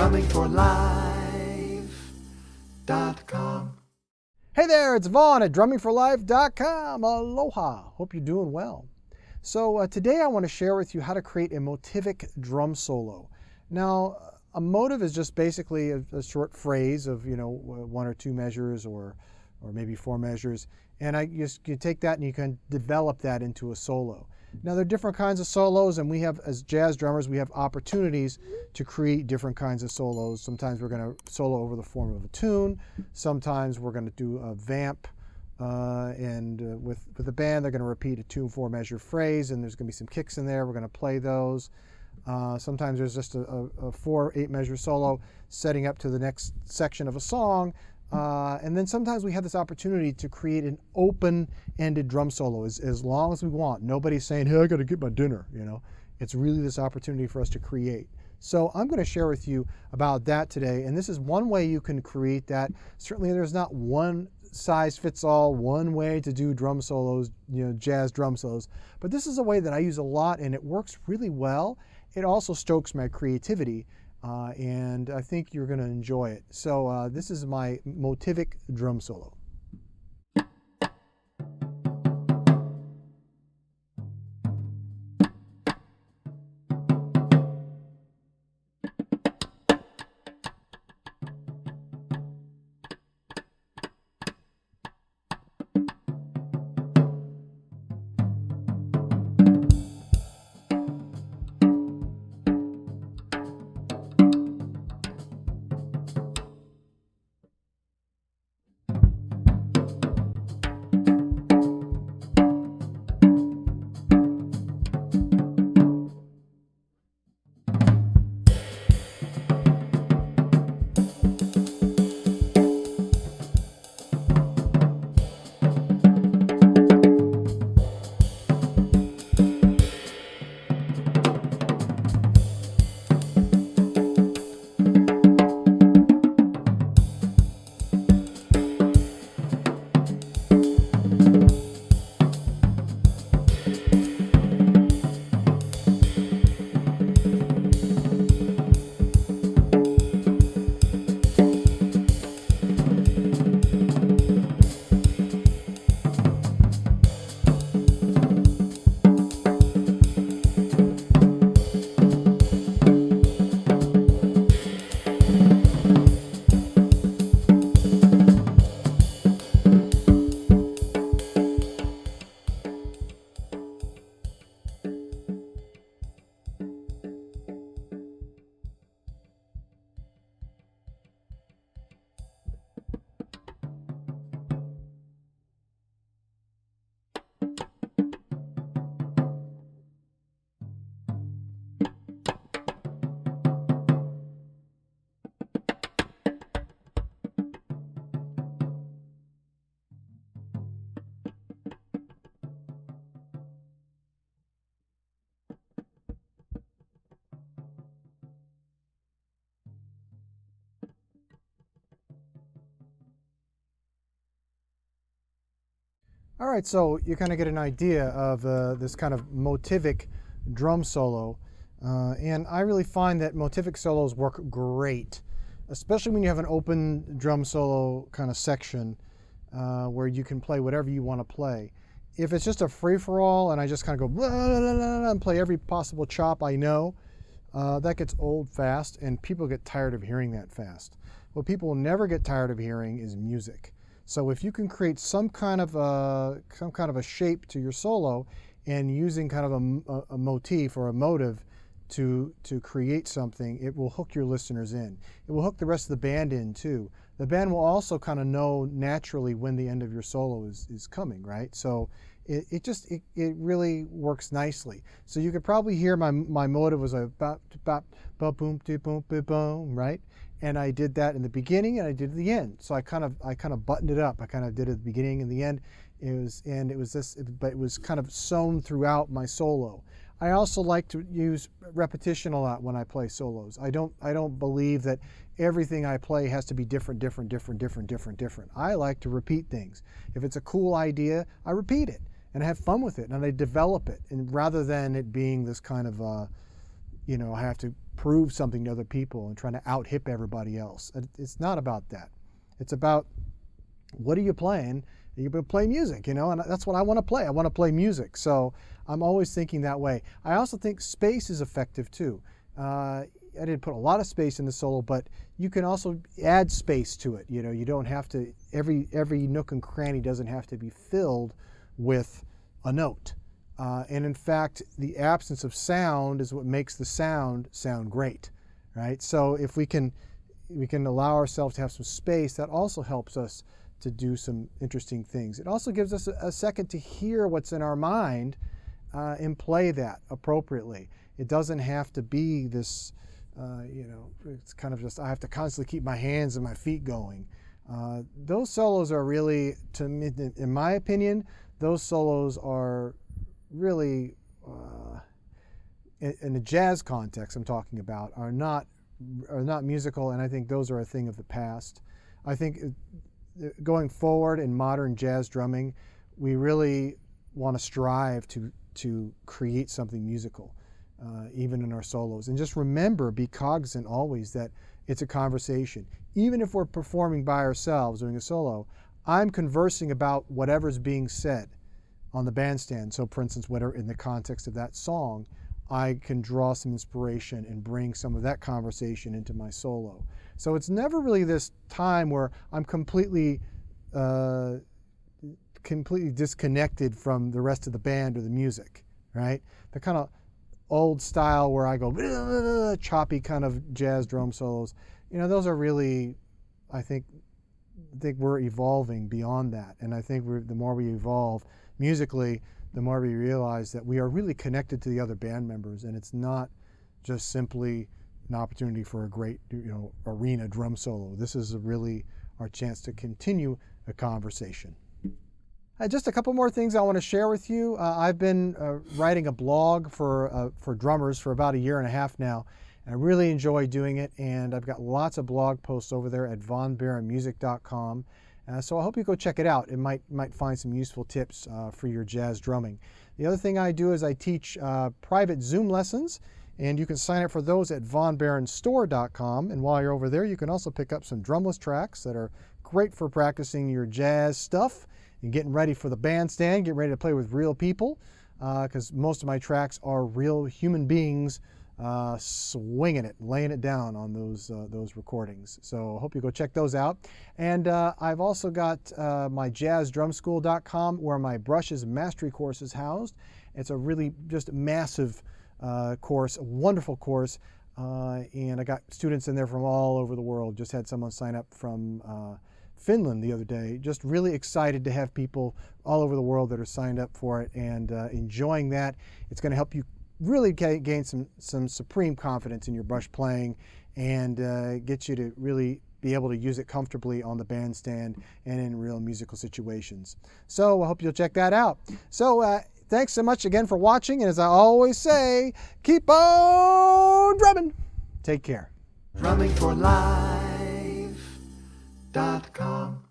drummingforlife.com. Hey there, it's Vaughn at drummingforlife.com. Aloha. Hope you're doing well. So today I want to share with you how to create a motivic drum solo. Now, a motive is just basically a short phrase of, one or two measures or maybe four measures. And you take that and you can develop that into a solo. Now, there are different kinds of solos, and we have, as jazz drummers, we have opportunities to create different kinds of solos. Sometimes we're going to solo over the form of a tune. Sometimes we're going to do a vamp. With the band, they're going to repeat a 2-4 measure phrase, and there's going to be some kicks in there. We're going to play those. Sometimes there's just a 4-8 measure solo setting up to the next section of a song. And then sometimes we have this opportunity to create an open-ended drum solo as long as we want. Nobody's saying, hey, I got to get my dinner, It's really this opportunity for us to create. So I'm going to share with you about that today, and this is one way you can create that. Certainly there's not one size fits all, one way to do drum solos, jazz drum solos, but this is a way that I use a lot, and it works really well. It also stokes my creativity. And I think you're going to enjoy it. So this is my Motivic drum solo. All right, so you kind of get an idea of this kind of motivic drum solo. And I really find that motivic solos work great, especially when you have an open drum solo kind of section where you can play whatever you want to play. If it's just a free-for-all and I just kind of go blah, blah, blah, blah, and play every possible chop I know, that gets old fast, and people get tired of hearing that fast. What people will never get tired of hearing is music. So if you can create some kind of a shape to your solo, and using kind of a motif or a motive to create something, it will hook your listeners in. It will hook the rest of the band in too. The band will also kind of know naturally when the end of your solo is coming, right? So it really works nicely. So you could probably hear my motive was a bop bop bop boom boom boom, right? And I did that in the beginning and I did it at the end. So I kind of buttoned it up. I kind of did it at the beginning and the end. But it was kind of sewn throughout my solo. I also like to use repetition a lot when I play solos. I don't believe that everything I play has to be different. I like to repeat things. If it's a cool idea, I repeat it and I have fun with it and I develop it. And rather than it being this kind of I have to prove something to other people and trying to out-hip everybody else. It's not about that. It's about, what are you playing? You're going to play music, and that's what I want to play. I want to play music. So I'm always thinking that way. I also think space is effective too. I didn't put a lot of space in the solo, but you can also add space to it. You don't have to, every nook and cranny doesn't have to be filled with a note. And in fact, the absence of sound is what makes the sound great, right? So if we can allow ourselves to have some space, that also helps us to do some interesting things. It also gives us a second to hear what's in our mind and play that appropriately. It doesn't have to be this, it's kind of just, I have to constantly keep my hands and my feet going. Those solos are really, to me, in my opinion, those solos are really, in the jazz context I'm talking about, are not musical, and I think those are a thing of the past. I think going forward in modern jazz drumming, we really want to strive to create something musical, even in our solos. And just remember, be cognizant always that it's a conversation. Even if we're performing by ourselves doing a solo, I'm conversing about whatever's being said on the bandstand. So for instance, whatever in the context of that song, I can draw some inspiration and bring some of that conversation into my solo. So it's never really this time where I'm completely disconnected from the rest of the band or the music, right? The kind of old style where I go choppy kind of jazz drum solos, those are really, I think we're evolving beyond that. And I think the more we evolve musically, the more we realize that we are really connected to the other band members, and it's not just simply an opportunity for a great, arena drum solo. This is really our chance to continue a conversation. Just a couple more things I want to share with you. I've been writing a blog for drummers for about 1.5 years now. I really enjoy doing it, and I've got lots of blog posts over there at vonbaronmusic.com. So I hope you go check it out. It might find some useful tips for your jazz drumming. The other thing I do is I teach private Zoom lessons, and you can sign up for those at vonbaronstore.com. And while you're over there, you can also pick up some drumless tracks that are great for practicing your jazz stuff and getting ready for the bandstand, getting ready to play with real people, because most of my tracks are real human beings swinging it, laying it down on those recordings. So I hope you go check those out. And I've also got my jazzdrumschool.com, where my brushes mastery course is housed. It's a really just massive course, a wonderful course, and I got students in there from all over the world. Just had someone sign up from Finland the other day. Just really excited to have people all over the world that are signed up for it and enjoying that. It's going to help you really gain some supreme confidence in your brush playing, and get you to really be able to use it comfortably on the bandstand and in real musical situations. So I hope you'll check that out. So thanks so much again for watching, and as I always say, keep on drumming. Take care. drummingforlife.com